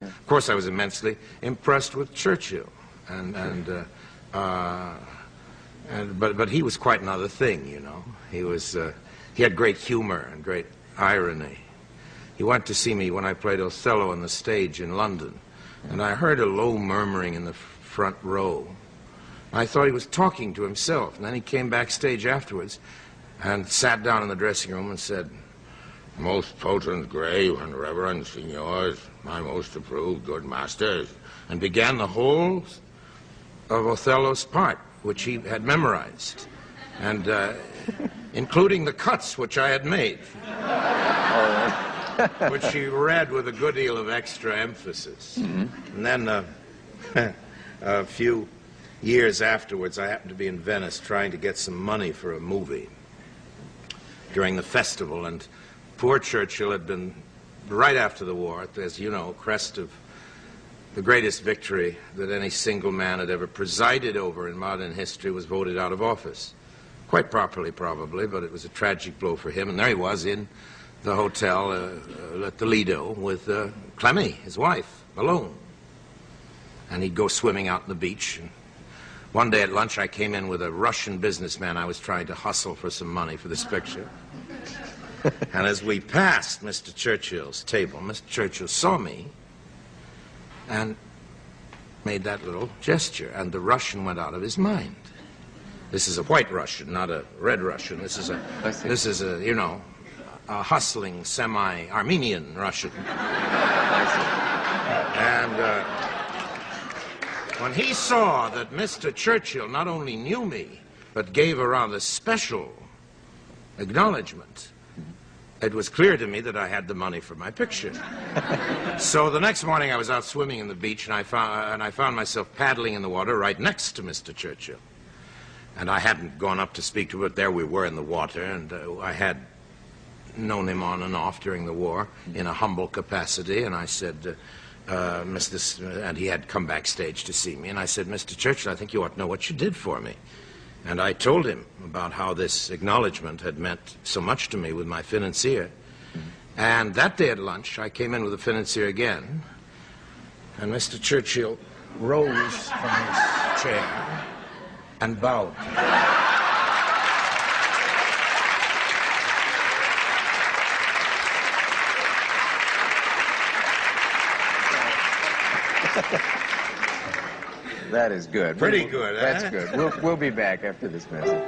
Of course, I was immensely impressed with Churchill, but he was quite another thing, you know. He had great humor and great irony. He went to see me when I played Othello on the stage in London, and I heard a low murmuring in the front row. I thought he was talking to himself, and then he came backstage afterwards and sat down in the dressing room and said, "Most potent, grave, and reverend signors, my most approved good masters," and began the whole of Othello's part, which he had memorized, and including the cuts which I had made, which he read with a good deal of extra emphasis. And then a few years afterwards, I happened to be in Venice trying to get some money for a movie during the festival, and poor Churchill had been, right after the war, as you know, crest of the greatest victory that any single man had ever presided over in modern history, was voted out of office. Quite properly, probably, but it was a tragic blow for him. And there he was in the hotel at the Lido with Clemmy, his wife, alone. And he'd go swimming out on the beach. And one day at lunch, I came in with a Russian businessman I was trying to hustle for some money for this picture. And as we passed Mr. Churchill's table, Mr. Churchill saw me and made that little gesture, and the Russian went out of his mind. This is a white Russian, not a red Russian. This is a, you know, a hustling, semi-Armenian Russian. And when he saw that Mr. Churchill not only knew me, but gave a rather special acknowledgement, it was clear to me that I had the money for my picture. So the next morning I was out swimming in the beach, and I found myself paddling in the water right next to Mr. Churchill. And I hadn't gone up to speak to him, but there we were in the water, and I had known him on and off during the war in a humble capacity, and I said, and he had come backstage to see me, and I said, "Mr. Churchill, I think you ought to know what you did for me." And I told him about how this acknowledgement had meant so much to me with my financier. And that day at lunch, I came in with the financier again, and Mr. Churchill rose from his chair and bowed. That is good. Pretty good, That's good. We'll be back after this message.